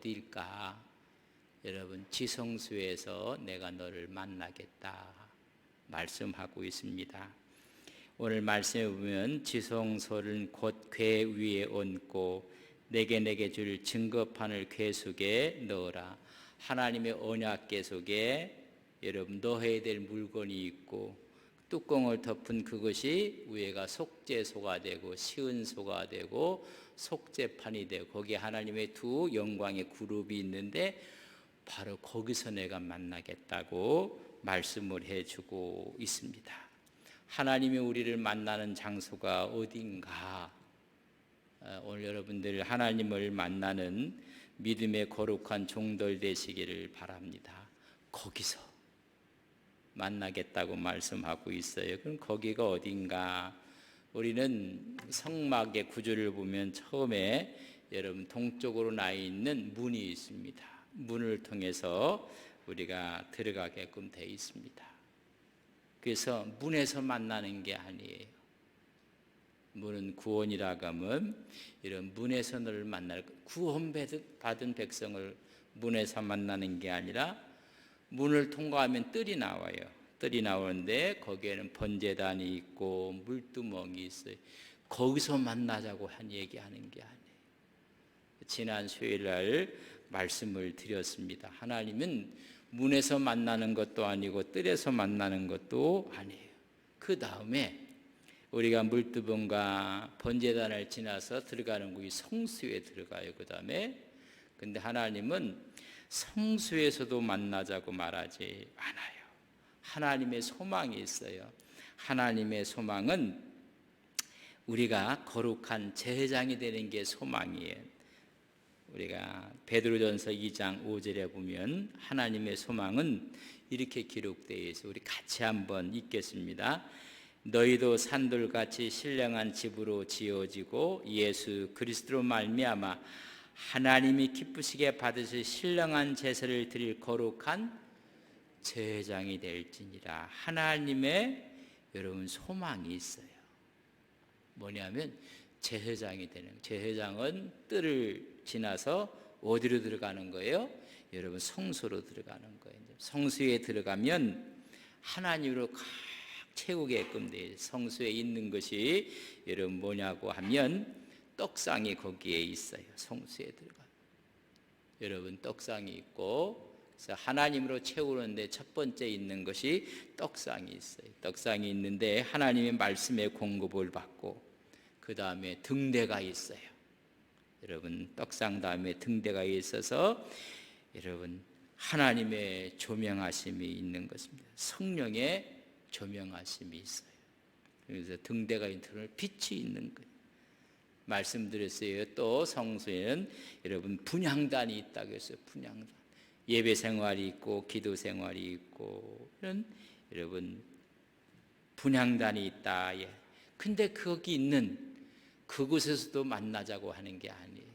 어딜까? 여러분, 지성소에서 내가 너를 만나겠다 말씀하고 있습니다. 오늘 말씀에 보면 지성소는 곧 궤 위에 얹고 내게 줄 증거판을 궤 속에 넣어라. 하나님의 언약궤 속에 여러분 넣어야 될 물건이 있고 뚜껑을 덮은 그것이 위에가 속죄소가 되고 시은소가 되고 속죄판이 되고 거기에 하나님의 두 영광의 그룹이 있는데 바로 거기서 내가 만나겠다고 말씀을 해주고 있습니다. 하나님이 우리를 만나는 장소가 어딘가? 오늘 여러분들 하나님을 만나는 믿음의 거룩한 종들 되시기를 바랍니다. 거기서 만나겠다고 말씀하고 있어요. 그럼 거기가 어딘가? 우리는 성막의 구조를 보면 처음에 여러분 동쪽으로 나 있는 문이 있습니다. 문을 통해서 우리가 들어가게끔 되어 있습니다. 그래서 문에서 만나는 게 아니에요. 문은 구원이라고 하면 이런 문에서 너를 만날 구원받은 백성을 문에서 만나는 게 아니라 문을 통과하면 뜰이 나와요. 뜰이 나오는데 거기에는 번제단이 있고 물두멍이 있어요. 거기서 만나자고 한 얘기하는 게 아니에요. 지난 수요일 날 말씀을 드렸습니다. 하나님은 문에서 만나는 것도 아니고 뜰에서 만나는 것도 아니에요. 그 다음에 우리가 물두멍과 번제단을 지나서 들어가는 곳이 성수에 들어가요. 그 다음에 근데 하나님은 성수에서도 만나자고 말하지 않아요. 하나님의 소망이 있어요. 하나님의 소망은 우리가 거룩한 제사장이 되는 게 소망이에요. 우리가 베드로전서 2장 5절에 보면 하나님의 소망은 이렇게 기록되어 있어요. 우리 같이 한번 읽겠습니다. 너희도 산돌같이 신령한 집으로 지어지고 예수 그리스도로 말미암아 하나님이 기쁘시게 받으실 신령한 제사를 드릴 거룩한 제사장이 될지니라. 하나님의 여러분 소망이 있어요. 뭐냐면 제사장이 되는, 제사장은 뜰을 지나서 어디로 들어가는 거예요? 여러분 성소로 들어가는 거예요. 성수에 들어가면 하나님으로 꽉 채우게끔 돼요. 성수에 있는 것이 여러분 뭐냐고 하면 떡상이 거기에 있어요. 성수에 들어가. 여러분 떡상이 있고 그래서 하나님으로 채우는데 첫 번째 있는 것이 떡상이 있어요. 떡상이 있는데 하나님의 말씀의 공급을 받고 그 다음에 등대가 있어요. 여러분 떡상 다음에 등대가 있어서 여러분 하나님의 조명하심이 있는 것입니다. 성령의 조명하심이 있어요. 그래서 등대가 있는 빛이 있는 거예요. 말씀드렸어요. 또 성소에는 여러분 분향단이 있다고 했어요. 분향단. 예배 생활이 있고 기도 생활이 있고 이런 여러분 분향단이 있다. 예. 근데 거기 있는 그곳에서도 만나자고 하는 게 아니에요.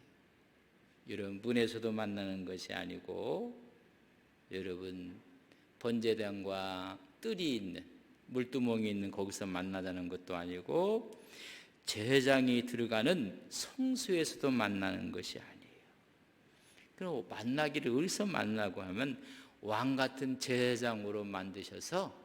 여러분 문에서도 만나는 것이 아니고 여러분 번제단과 뜰이 있는 물두멍이 있는 거기서 만나자는 것도 아니고 제사장이 들어가는 성수에서도 만나는 것이 아니에요. 그리고 만나기를 어디서 만나고 하면 왕 같은 제사장으로 만드셔서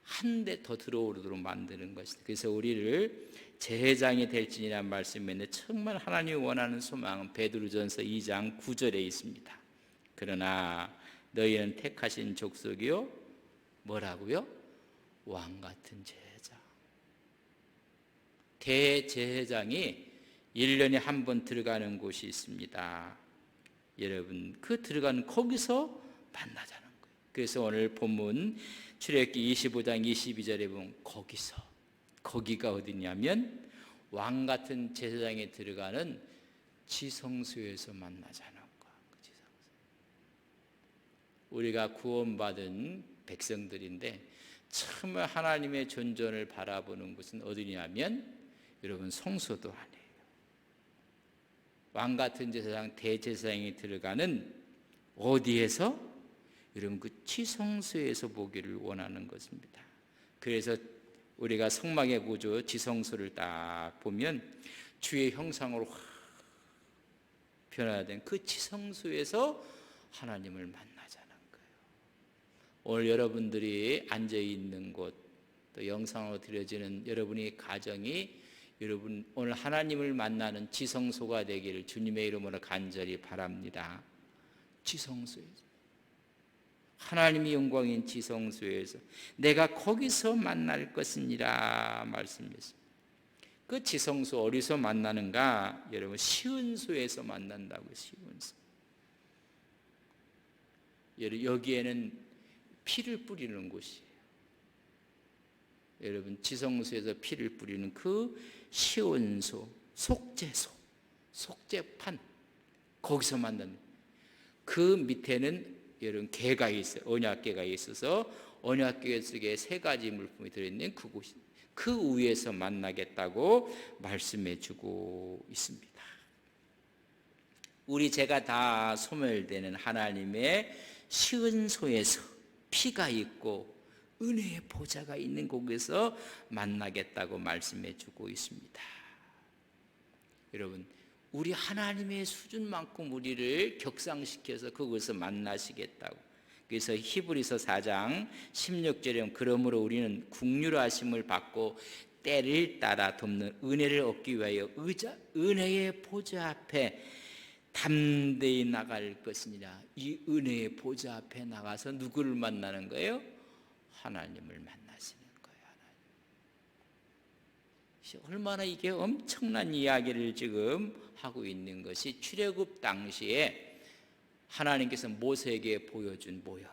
한 대 더 들어오도록 만드는 것이다. 그래서 우리를 제사장이 될지니라는 말씀인데 정말 하나님이 원하는 소망은 베드로전서 2장 9절에 있습니다. 그러나 너희는 택하신 족속이요 뭐라고요? 왕 같은 제사장. 대제사장이 1년에 한 번 들어가는 곳이 있습니다. 여러분 그 들어가는 거기서 만나자는 거예요. 그래서 오늘 본문 출애굽기 25장 22절에 보면 거기가 어디냐면 왕 같은 제사장에 들어가는 지성소에서 만나자는 거야. 그 지성소. 우리가 구원받은 백성들인데 처음 하나님의 존전을 바라보는 곳은 어디냐면 여러분 성소도 아니에요. 왕 같은 제사장 대제사장이 들어가는 어디에서? 여러분 그 지성소에서 보기를 원하는 것입니다. 그래서 우리가 성막의 구조 지성소를 딱 보면 주의 형상으로 변화된 그 지성소에서 하나님을 만나자는 거예요. 오늘 여러분들이 앉아 있는 곳, 또 영상으로 드려지는 여러분의 가정이 여러분 오늘 하나님을 만나는 지성소가 되기를 주님의 이름으로 간절히 바랍니다. 지성소에서, 하나님의 영광인 지성소에서 내가 거기서 만날 것이니라 말씀했습니다. 그 지성소 어디서 만나는가? 여러분 시은소에서 만난다고. 시은소. 여기에는 피를 뿌리는 곳이에요. 여러분 지성소에서 피를 뿌리는 그 시온소, 속죄소, 속죄판, 거기서 만나는. 그 밑에는 여러분 궤가 있어요. 언약궤가 있어서 언약궤 속에 세 가지 물품이 들어있는 그곳이, 그 위에서 만나겠다고 말씀해 주고 있습니다. 우리 죄가 다 소멸되는 하나님의 시은소에서 피가 있고 은혜의 보좌가 있는 곳에서 만나겠다고 말씀해 주고 있습니다. 여러분 우리 하나님의 수준만큼 우리를 격상시켜서 그곳에서 만나시겠다고. 그래서 히브리서 4장 16절에 그러므로 우리는 긍휼하심을 받고 때를 따라 돕는 은혜를 얻기 위하여 은혜의 보좌 앞에 담대히 나갈 것이니라. 이 은혜의 보좌 앞에 나가서 누구를 만나는 거예요? 하나님을 만나시는 거예요. 하나님. 얼마나 이게 엄청난 이야기를 지금 하고 있는 것이 출애굽 당시에 하나님께서 모세에게 보여준 모형이에요.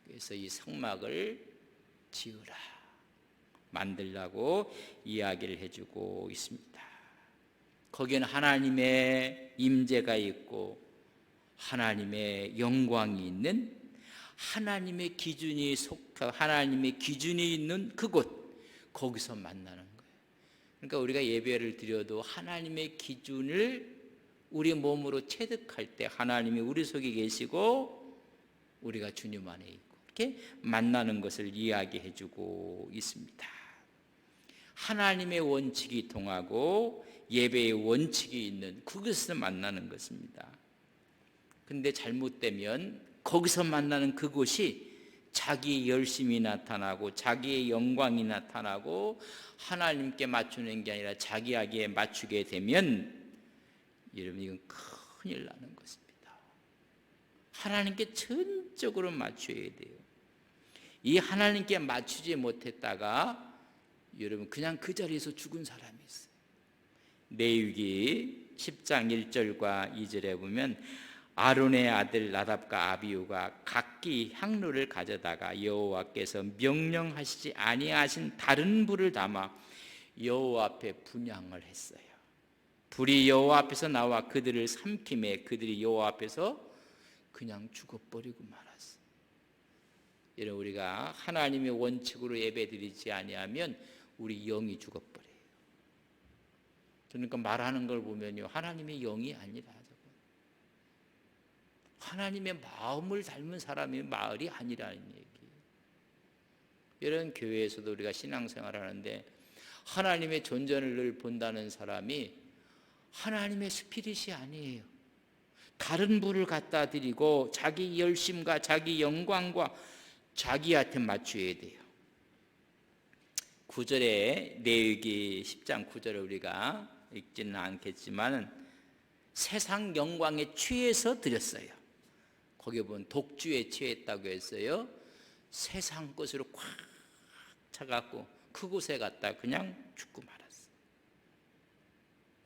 그래서 이 성막을 지으라, 만들라고 이야기를 해주고 있습니다. 거기에는 하나님의 임재가 있고 하나님의 영광이 있는, 하나님의 기준이 하나님의 기준이 있는 그곳, 거기서 만나는 거예요. 그러니까 우리가 예배를 드려도 하나님의 기준을 우리 몸으로 체득할 때 하나님이 우리 속에 계시고 우리가 주님 안에 있고 이렇게 만나는 것을 이야기해 주고 있습니다. 하나님의 원칙이 통하고 예배의 원칙이 있는 그곳에서 만나는 것입니다. 그런데 잘못되면 거기서 만나는 그곳이 자기의 열심이 나타나고 자기의 영광이 나타나고 하나님께 맞추는 게 아니라 자기에게 맞추게 되면 여러분 이건 큰일 나는 것입니다. 하나님께 전적으로 맞춰야 돼요. 이 하나님께 맞추지 못했다가 여러분 그냥 그 자리에서 죽은 사람이 있어요. 레위기 10장 1절과 2절에 보면 아론의 아들 나답과 아비후가 각기 향로를 가져다가 여호와께서 명령하시지 아니하신 다른 불을 담아 여호와 앞에 분향을 했어요. 불이 여호와 앞에서 나와 그들을 삼킴에 그들이 여호와 앞에서 그냥 죽어버리고 말았어요. 여러분 우리가 하나님의 원칙으로 예배드리지 아니하면 우리 영이 죽어버려요. 그러니까 말하는 걸 보면요, 하나님의 영이 아니라 하나님의 마음을 닮은 사람이 말이 아니라는 얘기예요. 이런 교회에서도 우리가 신앙생활을 하는데 하나님의 존재를 늘 본다는 사람이 하나님의 스피릿이 아니에요. 다른 분을 갖다 드리고 자기 열심과 자기 영광과 자기한테 맞춰야 돼요. 9절에 레위기 10장 9절을 우리가 읽지는 않겠지만 세상 영광에 취해서 드렸어요. 거기 보면 독주에 취했다고 했어요. 세상 것으로 꽉 차갖고 그곳에 갔다 그냥 죽고 말았어요.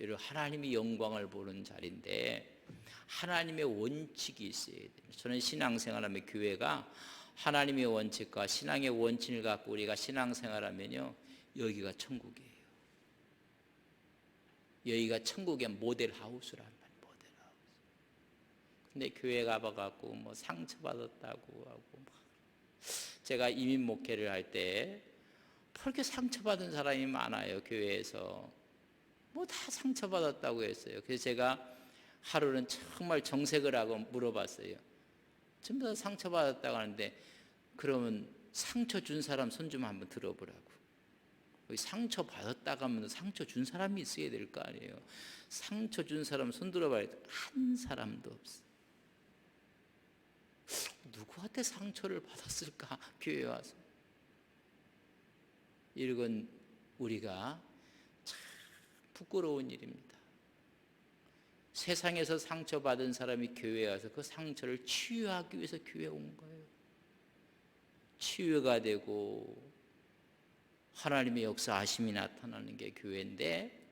여러분 하나님의 영광을 보는 자리인데 하나님의 원칙이 있어야 돼요. 저는 신앙생활하면 교회가 하나님의 원칙과 신앙의 원칙을 갖고 우리가 신앙생활하면요, 여기가 천국이에요. 여기가 천국의 모델하우스란 말이에요. 모델하우스. 근데 교회 가봐갖고 뭐 상처받았다고 하고 제가 이민 목회를 할 때 그렇게 상처받은 사람이 많아요. 교회에서 뭐 다 상처받았다고 했어요. 그래서 제가 하루는 정말 정색을 하고 물어봤어요. 전부 다 상처받았다고 하는데 그러면 상처 준 사람 손 좀 한번 들어보라고. 상처 받았다가 하면 상처 준 사람이 있어야 될 거 아니에요. 상처 준 사람 손 들어봐야 돼. 한 사람도 없어. 누구한테 상처를 받았을까? 교회에 와서. 이건 우리가 참 부끄러운 일입니다. 세상에서 상처받은 사람이 교회에 와서 그 상처를 치유하기 위해서 교회에 온 거예요. 치유가 되고 하나님의 역사하심이 나타나는 게 교회인데,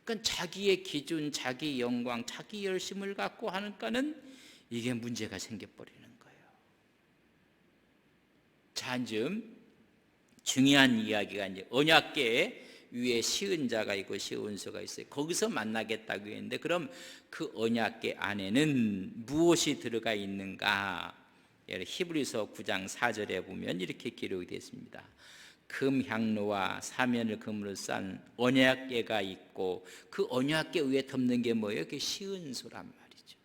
그러니까 자기의 기준, 자기 영광, 자기 열심을 갖고 하니까는 이게 문제가 생겨버리는 거예요. 자, 이제 중요한 이야기가 이제 언약궤 위에 시은자가 있고 시은소가 있어요. 거기서 만나겠다고 했는데, 그럼 그 언약궤 안에는 무엇이 들어가 있는가? 히브리서 9장 4절에 보면 이렇게 기록이 되어 있습니다. 금향로와 사면을 금으로 싼 언약궤가 있고, 그 언약궤 위에 덮는 게 뭐예요? 그게 시은소란 말이죠.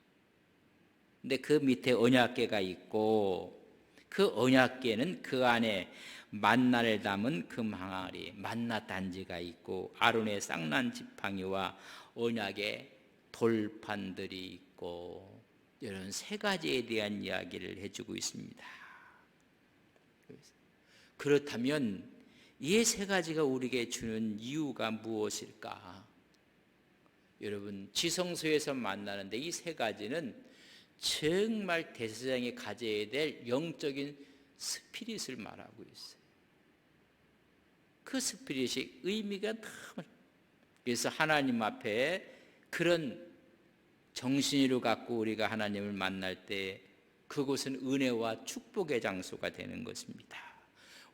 근데 그 밑에 언약궤가 있고, 그 언약궤는 그 안에 만나를 담은 금항아리, 만나 단지가 있고, 아론의 쌍난 지팡이와 언약의 돌판들이 있고, 이런 세 가지에 대한 이야기를 해주고 있습니다. 그렇다면 이 세 가지가 우리에게 주는 이유가 무엇일까? 여러분, 지성소에서 만나는데 이 세 가지는 정말 대제사장이 가져야 될 영적인 스피릿을 말하고 있어요. 그 스피릿이 의미가 너무, 그래서 하나님 앞에 그런 정신으로 갖고 우리가 하나님을 만날 때 그곳은 은혜와 축복의 장소가 되는 것입니다.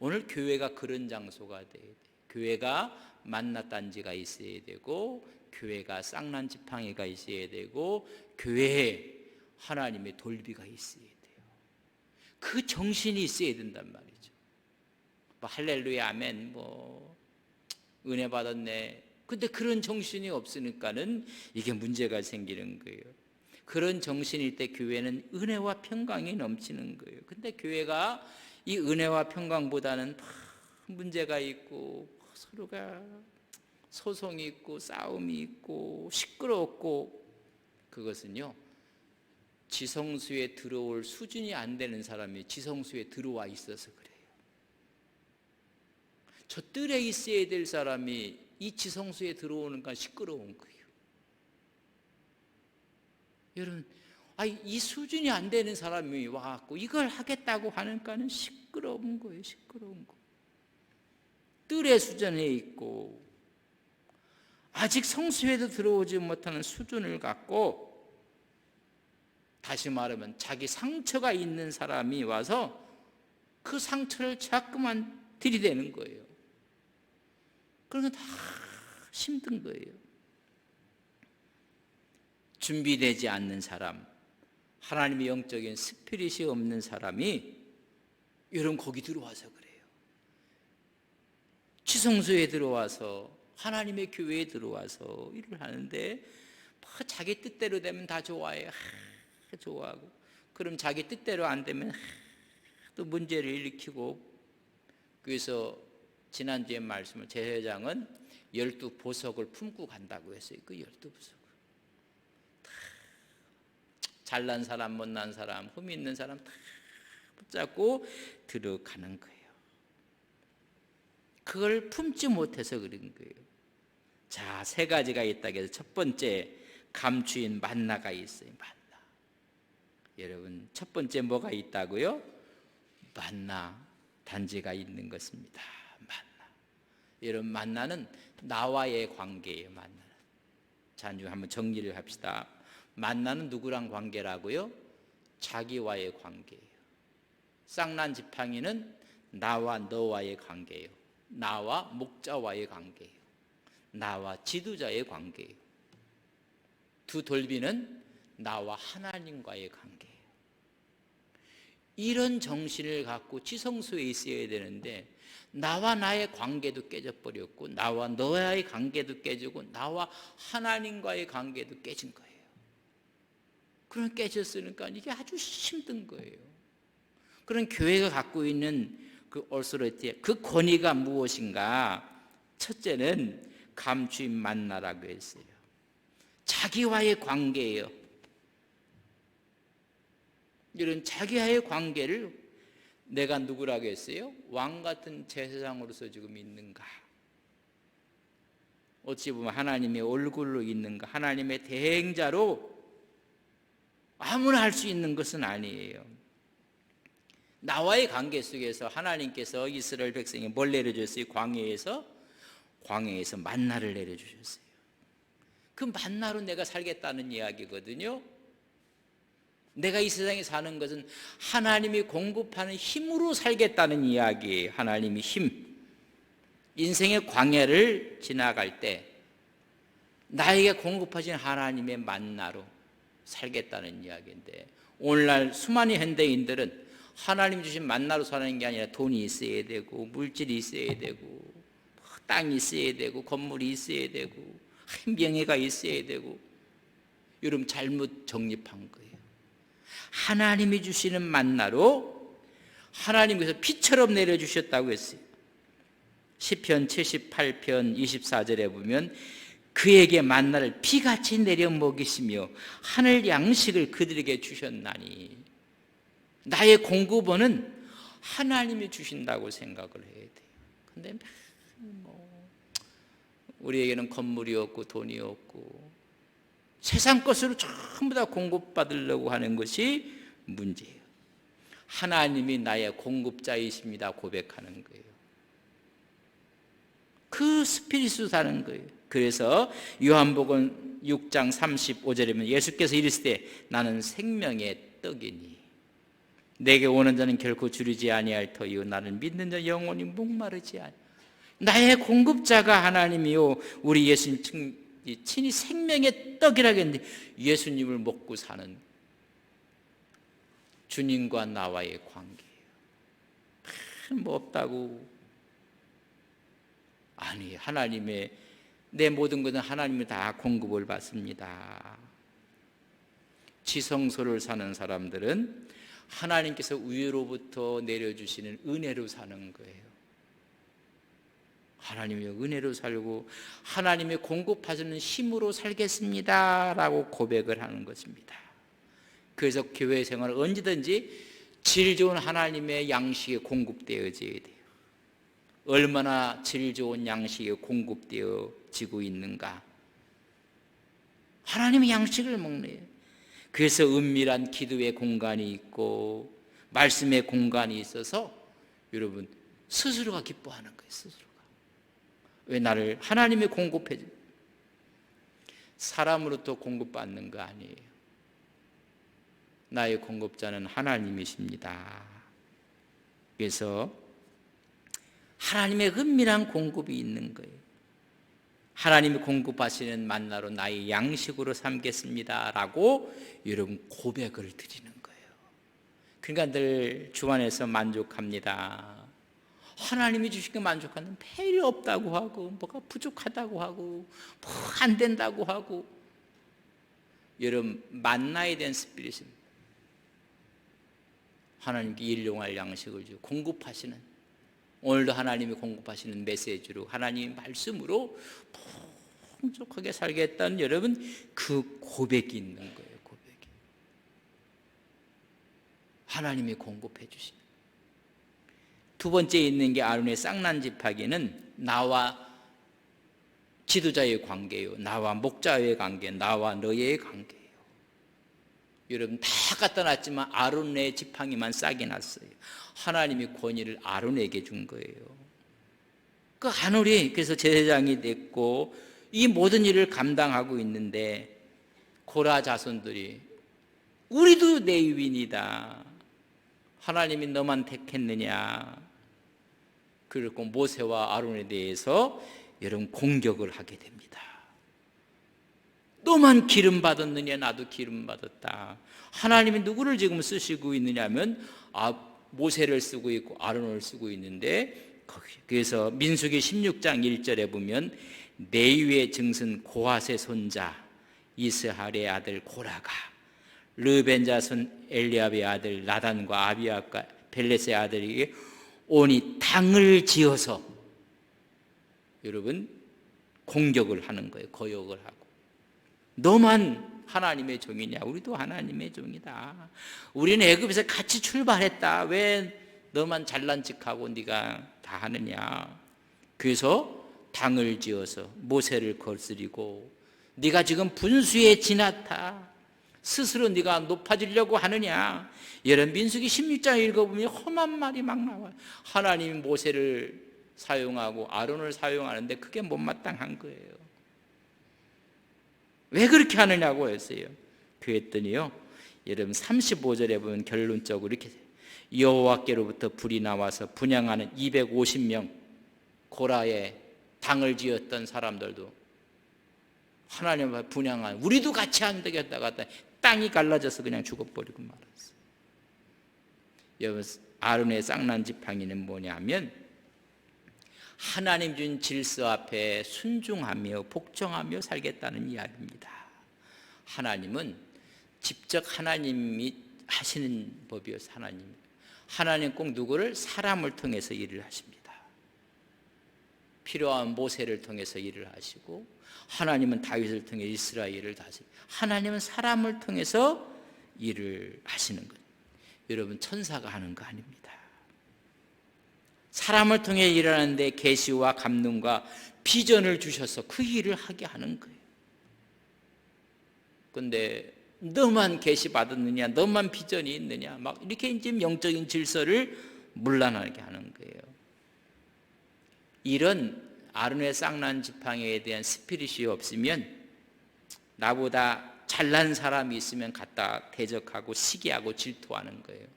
오늘 교회가 그런 장소가 돼야 돼요. 교회가 만나 단지가 있어야 되고, 교회가 쌍난 지팡이가 있어야 되고, 교회에 하나님의 돌비가 있어야 돼요. 그 정신이 있어야 된단 말이죠. 뭐 할렐루야 아멘, 뭐 은혜 받았네. 근데 그런 정신이 없으니까는 이게 문제가 생기는 거예요. 그런 정신일 때 교회는 은혜와 평강이 넘치는 거예요. 근데 교회가 이 은혜와 평강보다는 다 문제가 있고, 서로가 소송이 있고 싸움이 있고 시끄럽고, 그것은요 지성소에 들어올 수준이 안 되는 사람이 지성소에 들어와 있어서 그래요. 저 뜰에 있어야 될 사람이 이 지성소에 들어오니까 시끄러운 거예요. 여러분, 이 수준이 안 되는 사람이 와갖고 이걸 하겠다고 하니까는 시끄러운 거예요. 시끄러운 거. 뜰의 수준에 있고 아직 성수에도 들어오지 못하는 수준을 갖고, 다시 말하면 자기 상처가 있는 사람이 와서 그 상처를 자꾸만 들이대는 거예요. 그런 건 다 힘든 거예요. 준비되지 않는 사람, 하나님의 영적인 스피릿이 없는 사람이 여러분 거기 들어와서 그래요. 지성소에 들어와서 하나님의 교회에 들어와서 일을 하는데 자기 뜻대로 되면 다 좋아해요. 좋아하고, 그럼 자기 뜻대로 안 되면 또 문제를 일으키고. 그래서 지난주에 말씀을 제사장은 12보석을 품고 간다고 했어요. 그 12보석을 잘난 사람 못난 사람 흠이 있는 사람 다 붙잡고 들어가는 거예요. 그걸 품지 못해서 그런 거예요. 자, 세 가지가 있다고 해서 첫 번째, 감추인 만나가 있어요. 만나. 여러분, 첫 번째 뭐가 있다고요? 만나 단지가 있는 것입니다. 만나. 여러분, 만나는 나와의 관계예요. 만나는. 자, 이제 한번 정리를 합시다. 만나는 누구랑 관계라고요? 자기와의 관계예요. 쌍난 지팡이는 나와 너와의 관계예요. 나와 목자와의 관계예요. 나와 지도자의 관계예요. 두 돌비는 나와 하나님과의 관계예요. 이런 정신을 갖고 지성소에 있어야 되는데, 나와 나의 관계도 깨져버렸고, 나와 너와의 관계도 깨지고, 나와 하나님과의 관계도 깨진 거예요. 그런 깨졌으니까 이게 아주 힘든 거예요. 그런 교회가 갖고 있는 그 오소리티, 그 권위가 무엇인가? 첫째는 감추인 만나라고 했어요. 자기와의 관계예요. 이런 자기와의 관계를 내가 누구라고 했어요? 왕 같은 제사장으로서 지금 있는가? 어찌 보면 하나님의 얼굴로 있는가? 하나님의 대행자로 아무나 할 수 있는 것은 아니에요. 나와의 관계 속에서 하나님께서 이스라엘 백성에 뭘 내려주셨어요? 광야에서 만나를 내려주셨어요. 그 만나로 내가 살겠다는 이야기거든요. 내가 이 세상에 사는 것은 하나님이 공급하는 힘으로 살겠다는 이야기예요. 하나님의 힘. 인생의 광야를 지나갈 때 나에게 공급하신 하나님의 만나로 살겠다는 이야기인데, 오늘날 수많은 현대인들은 하나님 주신 만나로 사는 게 아니라 돈이 있어야 되고, 물질이 있어야 되고, 땅이 있어야 되고, 건물이 있어야 되고, 명예가 있어야 되고, 여러분 잘못 정립한 거예요. 하나님이 주시는 만나로 하나님께서 비처럼 내려주셨다고 했어요. 시편 78편 24절에 보면 그에게 만나를 비같이 내려 먹이시며 하늘 양식을 그들에게 주셨나니, 나의 공급원은 하나님이 주신다고 생각을 해야 돼요. 근데 우리에게는 건물이 없고 돈이 없고 세상 것으로 전부 다 공급받으려고 하는 것이 문제예요. 하나님이 나의 공급자이십니다 고백하는 거예요. 그 스피릿으로 사는 거예요. 그래서 요한복음 6장 35절에 보면 예수께서 이르시되 나는 생명의 떡이니 내게 오는 자는 결코 주리지 아니할 터이요 나를 믿는 자 영원히 목마르지 아니. 나의 공급자가 하나님이요, 우리 예수님 친히 생명의 떡이라고 했는데 예수님을 먹고 사는 주님과 나와의 관계예요. 뭐 없다고. 아니, 하나님의 내 모든 것은 하나님이 다 공급을 받습니다. 지성소를 사는 사람들은 하나님께서 위로부터 내려주시는 은혜로 사는 거예요. 하나님의 은혜로 살고 하나님의 공급하시는 힘으로 살겠습니다 라고 고백을 하는 것입니다. 그래서 교회 생활은 언제든지 질 좋은 하나님의 양식에 공급되어져야 돼요. 얼마나 질 좋은 양식에 공급되어지고 있는가? 하나님의 양식을 먹네요. 그래서 은밀한 기도의 공간이 있고 말씀의 공간이 있어서 여러분 스스로가 기뻐하는 거예요. 스스로가. 왜 나를 하나님이 공급해 줘? 사람으로부터 공급받는 거 아니에요. 나의 공급자는 하나님이십니다. 그래서 하나님의 은밀한 공급이 있는 거예요. 하나님이 공급하시는 만나로 나의 양식으로 삼겠습니다 라고 여러분 고백을 드리는 거예요. 그러니까 늘 주 안에서 만족합니다. 하나님이 주신 게 만족하는 필요 없다고 하고 뭐가 부족하다고 하고 뭐 안 된다고 하고, 여러분 만나에 대한 스피릿입니다. 하나님께 일용할 양식을 주고 공급하시는, 오늘도 하나님이 공급하시는 메시지로 하나님의 말씀으로 풍족하게 살겠다는 여러분 그 고백이 있는 거예요. 고백이. 하나님이 공급해 주신. 두 번째 있는 게 아론의 쌍난 지팡이는 나와 지도자의 관계예요. 나와 목자의 관계, 나와 너의 관계예요. 여러분 다 갖다 놨지만 아론의 지팡이만 싹이 났어요. 하나님이 권위를 아론에게 준 거예요. 그 아론이 그래서 제사장이 됐고 이 모든 일을 감당하고 있는데 고라 자손들이 우리도 레위인이다. 하나님이 너만 택했느냐. 그리고 모세와 아론에 대해서 여러분 공격을 하게 됩니다. 너만 기름 받았느냐, 나도 기름 받았다. 하나님이 누구를 지금 쓰시고 있느냐면 모세를 쓰고 있고 아론을 쓰고 있는데, 그래서 민수기 16장 1절에 보면 레위의 증손 고핫의 손자 이스할의 아들 고라가 르벤 자손 엘리압의 아들 나단과 아비압과 벨렛의 아들에게 온이 당을 지어서 여러분 공격을 하는 거예요. 거역을 하고. 너만 하나님의 종이냐? 우리도 하나님의 종이다. 우리는 애굽에서 같이 출발했다. 왜 너만 잘난 척하고 네가 다 하느냐? 그래서 당을 지어서 모세를 거스리고, 네가 지금 분수에 지났다. 스스로 네가 높아지려고 하느냐? 여러분 민수기 16장 읽어보면 험한 말이 막 나와요. 하나님이 모세를 사용하고 아론을 사용하는데 그게 못마땅한 거예요. 왜 그렇게 하느냐고 했어요. 그랬더니요, 여러분 35절에 보면 결론적으로 이렇게 돼요. 여호와께로부터 불이 나와서 분향하는 250명 고라에 당을 지었던 사람들도 하나님 앞에 분향한, 우리도 같이 안 되겠다 갔다 땅이 갈라져서 그냥 죽어버리고 말았어요. 여러분 아론의 쌍난 지팡이는 뭐냐면 하나님 준 질서 앞에 순종하며 복종하며 살겠다는 이야기입니다. 하나님은 직접 하나님이 하시는 법이어서 하나님 꼭 누구를 사람을 통해서 일을 하십니다. 필요한 모세를 통해서 일을 하시고, 하나님은 다윗을 통해 이스라엘을 다스리고, 하나님은 사람을 통해서 일을 하시는 것. 여러분 천사가 하는 거 아닙니다. 사람을 통해 일하는데 계시와 감동과 비전을 주셔서 그 일을 하게 하는 거예요. 그런데 너만 계시 받았느냐, 너만 비전이 있느냐, 막 이렇게 이제 영적인 질서를 문란하게 하는 거예요. 이런 아론의 쌍난 지팡이에 대한 스피릿이 없으면, 나보다 잘난 사람이 있으면 갖다 대적하고 시기하고 질투하는 거예요.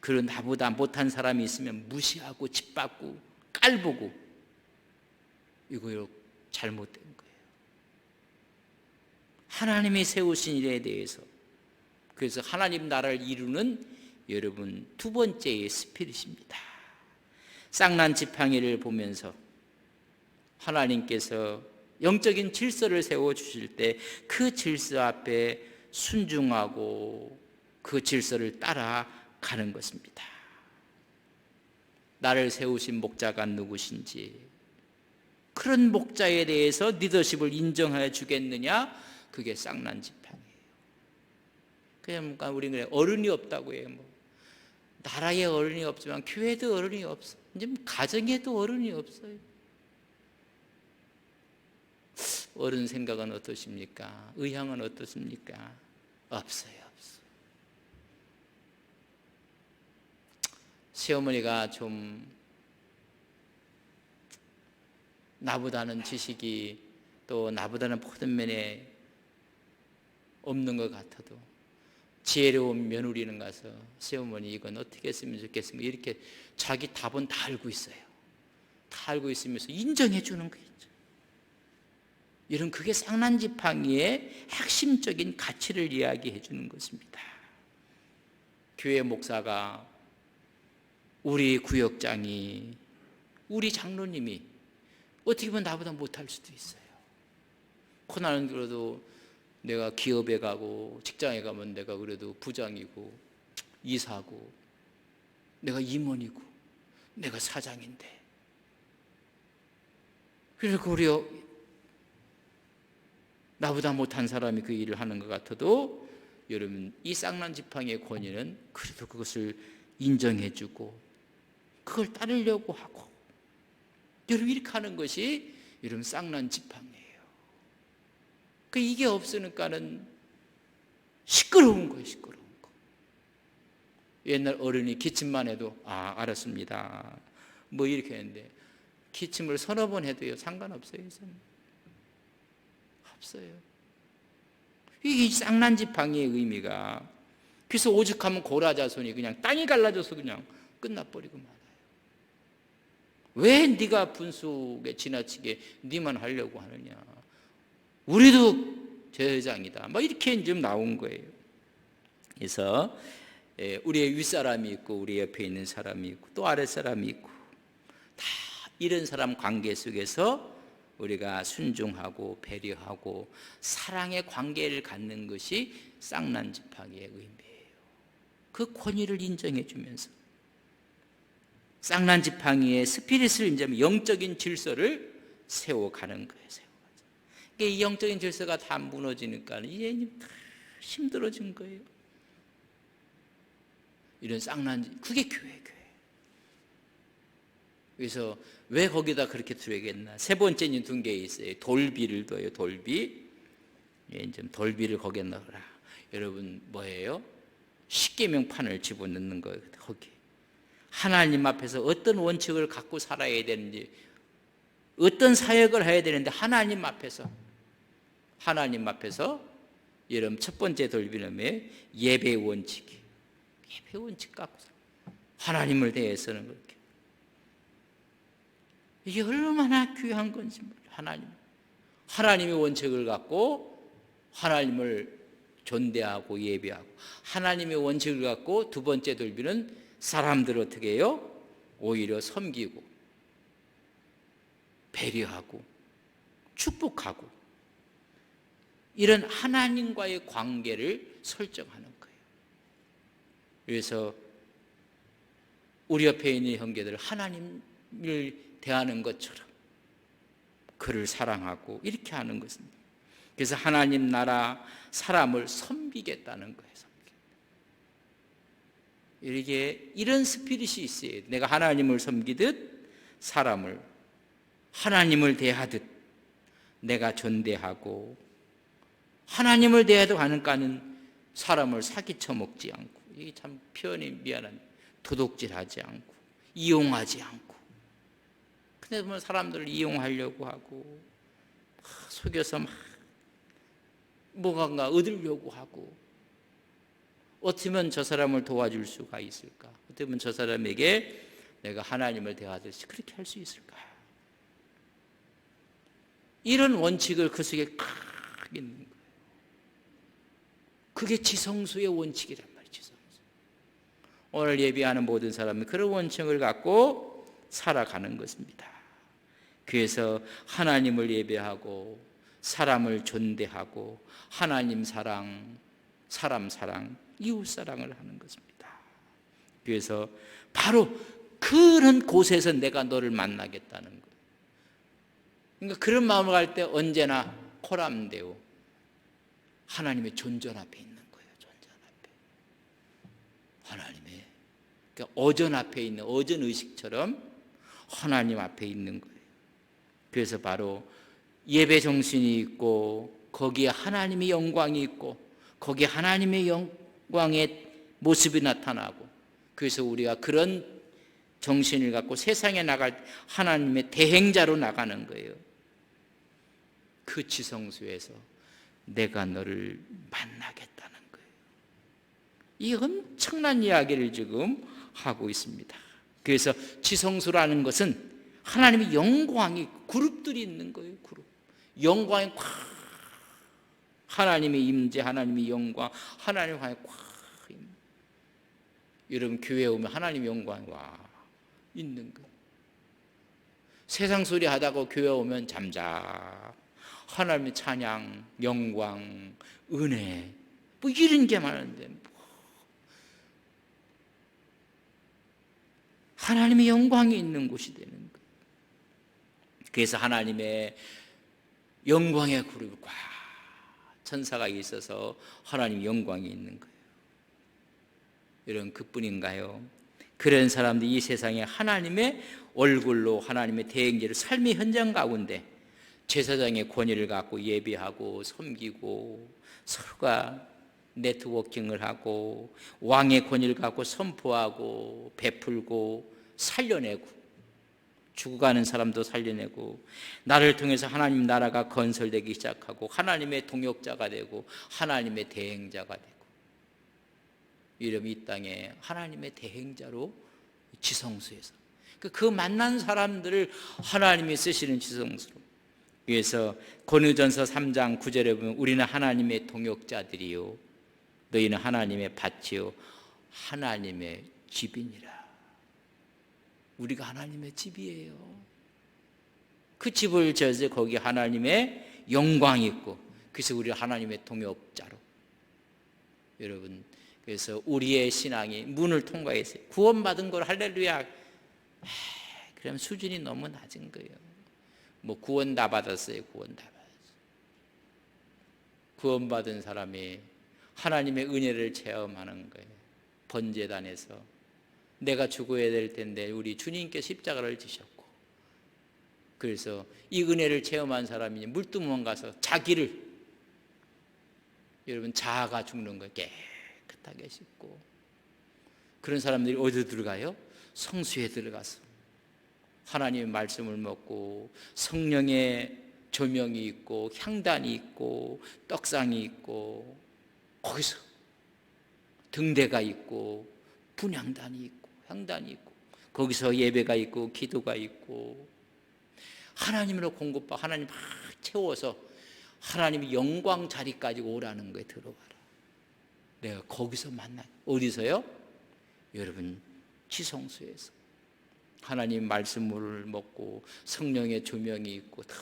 그리고 나보다 못한 사람이 있으면 무시하고 짓밟고 깔보고, 이거 잘못된 거예요. 하나님이 세우신 일에 대해서, 그래서 하나님 나라를 이루는 여러분 두 번째의 스피릿입니다. 쌍난 지팡이를 보면서 하나님께서 영적인 질서를 세워주실 때 그 질서 앞에 순종하고 그 질서를 따라가는 것입니다. 나를 세우신 목자가 누구신지, 그런 목자에 대해서 리더십을 인정해 주겠느냐? 그게 쌍난 지팡이에요. 그러니까 우리는 어른이 없다고 해요. 나라에 어른이 없지만 교회도 어른이 없어. 이제 가정에도 어른이 없어요. 어른 생각은 어떠십니까? 의향은 어떻습니까? 없어요. 시어머니가 좀 나보다는 지식이 또 나보다는 모든 면에 없는 것 같아도 지혜로운 며느리는 가서 시어머니 이건 어떻게 했으면 좋겠습니까? 이렇게 자기 답은 다 알고 있어요. 다 알고 있으면서 인정해 주는 거예요. 이런 그게 쌍난 지팡이의 핵심적인 가치를 이야기해 주는 것입니다. 교회 목사가, 우리 구역장이, 우리 장로님이 어떻게 보면 나보다 못할 수도 있어요. 코나는 그래도 내가 기업에 가고 직장에 가면 내가 그래도 부장이고 이사고 내가 임원이고 내가 사장인데, 그리고 우리 나보다 못한 사람이 그 일을 하는 것 같아도, 여러분 이 쌍난 지팡이의 권위는 그래도 그것을 인정해주고 그걸 따르려고 하고, 여러분 이렇게 하는 것이 여러분 쌍난 지팡이에요. 그 이게 없으니까는 시끄러운 거예요. 시끄러운 거. 옛날 어른이 기침만 해도 알았습니다 뭐 이렇게 했는데, 기침을 서너 번 해도요 상관없어요. 없어요. 이게 쌍난 지팡이의 의미가. 그래서 오죽하면 고라 자손이 그냥 땅이 갈라져서 그냥 끝나버리고 말아요. 왜 네가 분수에 지나치게 네만 하려고 하느냐, 우리도 제사장이다, 막 이렇게 좀 나온 거예요. 그래서 우리의 윗사람이 있고 우리 옆에 있는 사람이 있고 또 아랫사람이 있고, 다 이런 사람 관계 속에서 우리가 순종하고 배려하고 사랑의 관계를 갖는 것이 쌍난 지팡이의 의미예요. 그 권위를 인정해 주면서 쌍난 지팡이에 스피릿을 이제 영적인 질서를 세워가는 거예요. 이 영적인 질서가 다 무너지니까 이제 다 힘들어진 거예요. 이런 쌍난, 그게 교회. 그래서 왜 거기다 그렇게 두겠나? 세 번째는 둔 게 있어요. 돌비를 둬요. 돌비. 좀 돌비를 거기에 넣어라. 여러분 뭐예요? 십계명판을 집어넣는 거예요. 거기. 하나님 앞에서 어떤 원칙을 갖고 살아야 되는지, 어떤 사역을 해야 되는데 하나님 앞에서 여러분 첫 번째 돌비는 예배 원칙이. 예배 원칙 갖고 하나님을 대해서는 그렇게. 이게 얼마나 귀한 건지 몰라요. 하나님의 원칙을 갖고 하나님을 존대하고 예배하고, 하나님의 원칙을 갖고 두 번째 돌비는 사람들을 어떻게 해요? 오히려 섬기고 배려하고 축복하고, 이런 하나님과의 관계를 설정하는 거예요. 그래서 우리 옆에 있는 형제들 하나님을 대하는 것처럼 그를 사랑하고 이렇게 하는 것입니다. 그래서 하나님 나라 사람을 섬기겠다는 거예요. 이렇게 이런 스피릿이 있어요. 내가 하나님을 섬기듯 사람을, 하나님을 대하듯 내가 존대하고, 하나님을 대해도 하는가는 사람을 사기쳐 먹지 않고, 이게 참 표현이 미안한, 도둑질하지 않고 이용하지 않고. 근데 보면 사람들을 이용하려고 하고 속여서 막 뭐가 얻으려고 하고, 어떻게 하면 저 사람을 도와줄 수가 있을까? 어떻게 하면 저 사람에게 내가 하나님을 대하듯이 그렇게 할 수 있을까? 이런 원칙을 그 속에 딱 있는 거예요. 그게 지성소의 원칙이란 말이에요. 지성소. 오늘 예배하는 모든 사람이 그런 원칙을 갖고 살아가는 것입니다. 그래서 하나님을 예배하고 사람을 존대하고 하나님 사랑, 사람 사랑, 이웃 사랑을 하는 것입니다. 그래서 바로 그런 곳에서 내가 너를 만나겠다는 거예요. 그러니까 그런 마음을 갈 때 언제나 코람데오, 하나님의 존전 앞에 있는 거예요. 존전 앞에. 하나님의, 그러니까 어전 앞에 있는, 어전 의식처럼 하나님 앞에 있는 거예요. 그래서 바로 예배 정신이 있고 거기에 하나님의 영광이 있고 거기에 하나님의 영광의 모습이 나타나고, 그래서 우리가 그런 정신을 갖고 세상에 나갈 때 하나님의 대행자로 나가는 거예요. 그 지성소에서 내가 너를 만나겠다는 거예요. 이 엄청난 이야기를 지금 하고 있습니다. 그래서 지성소라는 것은 하나님의 영광이, 그룹들이 있는 거예요. 그룹. 영광이 콱, 하나님의 임재, 하나님의 영광, 하나님의 광이 콱. 여러분 교회에 오면 하나님의 영광이 와 있는 거예요. 세상 소리 하다가 교회 오면 잠자. 하나님의 찬양, 영광, 은혜, 뭐 이런 게 많은데 하나님의 영광이 있는 곳이 되는 거예요. 그래서 하나님의 영광의 그룹이 꽉 천사가 있어서 하나님 영광이 있는 거예요. 여러분 그뿐인가요? 그런 사람들이 이 세상에 하나님의 얼굴로 하나님의 대행제를 삶의 현장 가운데 제사장의 권위를 갖고 예배하고 섬기고 서로가 네트워킹을 하고 왕의 권위를 갖고 선포하고 베풀고 살려내고 죽어가는 사람도 살려내고 나를 통해서 하나님 나라가 건설되기 시작하고 하나님의 동역자가 되고 하나님의 대행자가 되고, 이름 이 땅에 하나님의 대행자로 지성소에서 그 만난 사람들을 하나님이 쓰시는 지성소로. 그래서 고린도전서 3장 9절에 보면 우리는 하나님의 동역자들이요 너희는 하나님의 밭이요 하나님의 집이니라. 우리가 하나님의 집이에요. 그 집을 지어서 거기 하나님의 영광이 있고, 그래서 우리 하나님의 동역자로. 여러분 그래서 우리의 신앙이 문을 통과했어요. 구원받은 걸 할렐루야 그럼 수준이 너무 낮은 거예요. 뭐 구원 다 받았어요. 구원 다 받았어요. 구원받은 사람이 하나님의 은혜를 체험하는 거예요. 번제단에서 내가 죽어야 될 텐데 우리 주님께 십자가를 지셨고, 그래서 이 은혜를 체험한 사람이 물두멍 가서 자기를, 여러분, 자아가 죽는 거예요. 깨끗하게 씻고. 그런 사람들이 어디로 들어가요? 성수에 들어가서 하나님의 말씀을 먹고 성령의 조명이 있고 향단이 있고 떡상이 있고 거기서 등대가 있고 분향단이 있고 향단이 있고 거기서 예배가 있고 기도가 있고 하나님으로 공급받고 하나님 막 채워서 하나님의 영광 자리까지 오라는 거에 들어가라. 내가 거기서 만나. 어디서요? 여러분, 지성소에서 하나님 말씀을 먹고 성령의 조명이 있고 다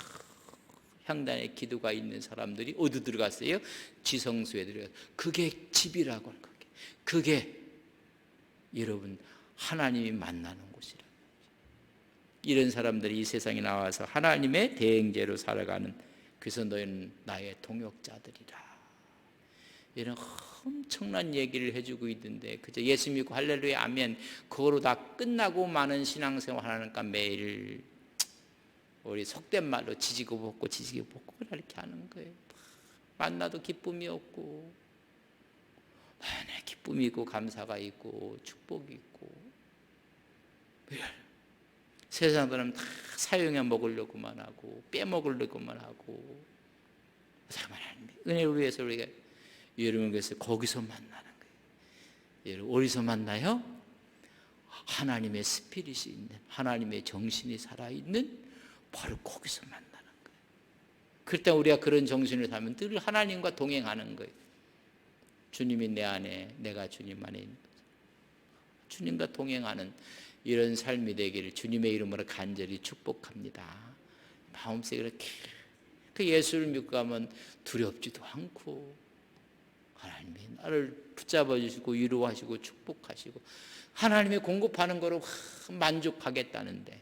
향단의 기도가 있는 사람들이 어디 들어갔어요? 지성소에 들어갔어요. 그게 집이라고 하는 거예요. 그게 여러분 하나님이 만나는 곳이라고. 이런 사람들이 이 세상에 나와서 하나님의 대행제로 살아가는, 그래서 너희는 나의 동역자들이라. 이런 엄청난 얘기를 해주고 있는데 그저 예수 믿고 할렐루야 아멘 그거로 다 끝나고 많은 신앙생활 하니까 매일 우리 속된 말로 지지고 볶고 지지고 볶고 이렇게 하는 거예요. 만나도 기쁨이 없고, 기쁨이 있고 감사가 있고 축복이 있고, 세상 사람 다 사용해 먹으려고만 하고 빼먹으려고만 하고, 은혜를 위해서 우리가 여러분 그래서 거기서 만나는 거예요. 여러분 어디서 만나요? 하나님의 스피릿이 있는, 하나님의 정신이 살아있는 바로 거기서 만나는 거예요. 그럴 때 우리가 그런 정신을 살면 늘 하나님과 동행하는 거예요. 주님이 내 안에, 내가 주님 안에 있는 거죠. 주님과 동행하는 이런 삶이 되기를 주님의 이름으로 간절히 축복합니다. 마음속에 이렇게 그 예수를 믿고 가면 두렵지도 않고 하나님이 나를 붙잡아 주시고 위로하시고 축복하시고 하나님의 공급하는 거로 만족하겠다는데,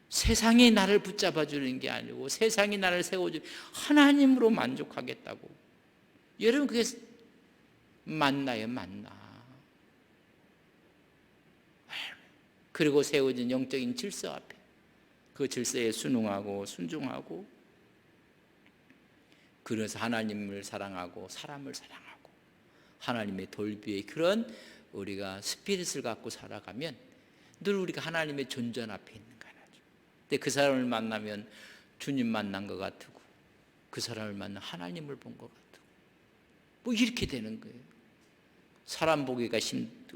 세상이 나를 붙잡아 주는 게 아니고 세상이 나를 세워주는 하나님으로 만족하겠다고. 여러분 그게 만나요, 만나. 그리고 세워진 영적인 질서 앞에 그 질서에 순응하고 순종하고, 그래서 하나님을 사랑하고 사람을 사랑하고 하나님의 돌비의 그런 우리가 스피릿을 갖고 살아가면 늘 우리가 하나님의 존전 앞에 있는 거예요. 근데 그 사람을 만나면 주님 만난 것 같고 그 사람을 만나 하나님을 본 것 같고 뭐 이렇게 되는 거예요. 사람 보기가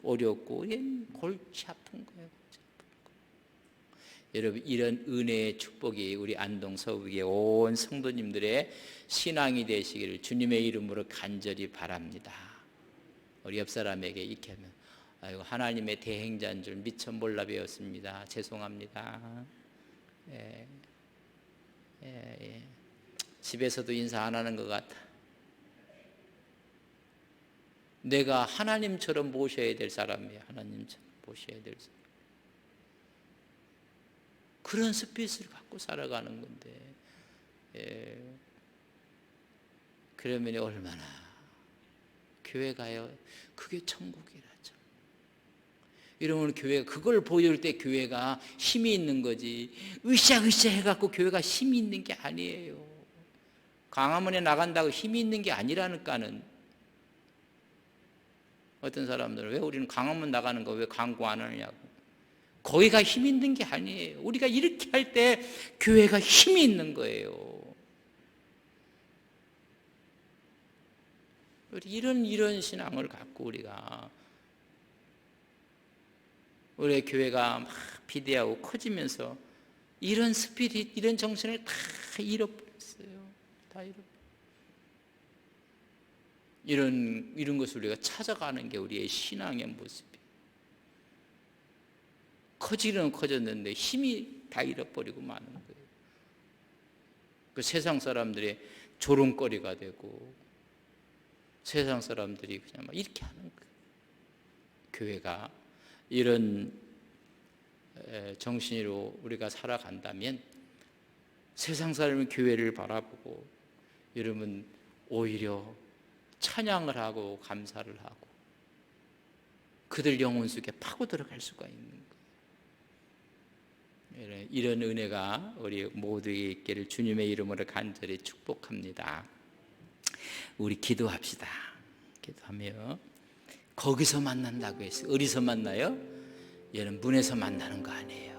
어렵고 골치 아픈 거예요. 여러분 이런 은혜의 축복이 우리 안동 서북의 온 성도님들의 신앙이 되시기를 주님의 이름으로 간절히 바랍니다. 우리 옆 사람에게 이렇게 하면 아이고 하나님의 대행자인 줄 미처 몰라 배웠습니다. 죄송합니다. 집에서도 인사 안 하는 것 같아. 내가 하나님처럼 모셔야 될 사람이에요. 하나님처럼 모셔야 될 사람. 그런 스피릿을 갖고 살아가는 건데, 그러면 얼마나 교회 가요? 그게 천국이라죠. 이러면 교회가 그걸 보여줄 때 교회가 힘이 있는 거지, 으쌰으쌰 해갖고 교회가 힘이 있는 게 아니에요. 광화문에 나간다고 힘이 있는 게 아니라니까는. 어떤 사람들은 왜 우리는 광화문 나가는 거 왜 광고 안 하느냐고. 거기가 힘 있는 게 아니에요. 우리가 이렇게 할 때 교회가 힘이 있는 거예요. 이런 신앙을 갖고 우리가 우리의 교회가 막 비대하고 커지면서 이런 스피릿, 이런 정신을 다 잃어버렸어요. 다 이런 것을 우리가 찾아가는 게 우리의 신앙의 모습이에요. 커지는 커졌는데 힘이 다 잃어버리고 마는 거예요. 그 세상 사람들의 조롱거리가 되고 세상 사람들이 그냥 막 이렇게 하는 거예요. 교회가 이런 정신으로 우리가 살아간다면 세상 사람은 교회를 바라보고 여러분 오히려 찬양을 하고 감사를 하고 그들 영혼 속에 파고 들어갈 수가 있는 거예요. 이런 은혜가 우리 모두에게 있기를 주님의 이름으로 간절히 축복합니다. 우리 기도합시다. 기도하며 거기서 만난다고 했어요. 어디서 만나요? 얘는 문에서 만나는 거 아니에요.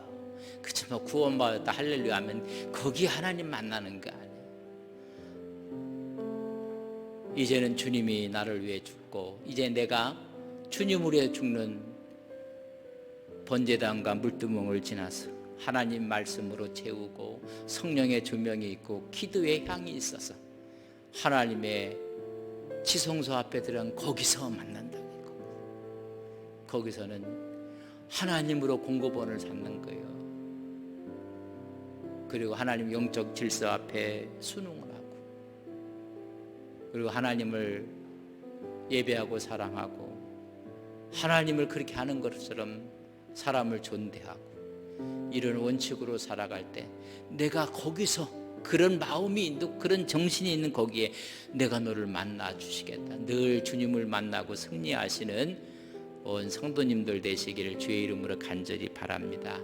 그치만 구원받았다 할렐루야 하면 거기 하나님 만나는 거 아니에요. 이제는 주님이 나를 위해 죽고 이제 내가 주님을 위해 죽는 번제단과 물두멍을 지나서 하나님 말씀으로 채우고 성령의 조명이 있고 기도의 향이 있어서 하나님의 지성소 앞에 들어간 거기서 만난다고. 거기서는 하나님으로 공급원을 삼는 거예요. 그리고 하나님 영적 질서 앞에 순응을 하고 그리고 하나님을 예배하고 사랑하고 하나님을 그렇게 하는 것처럼 사람을 존대하고 이런 원칙으로 살아갈 때 내가 거기서 그런 마음이 있는 그런 정신이 있는 거기에 내가 너를 만나 주시겠다. 늘 주님을 만나고 승리하시는 온 성도님들 되시기를 주의 이름으로 간절히 바랍니다.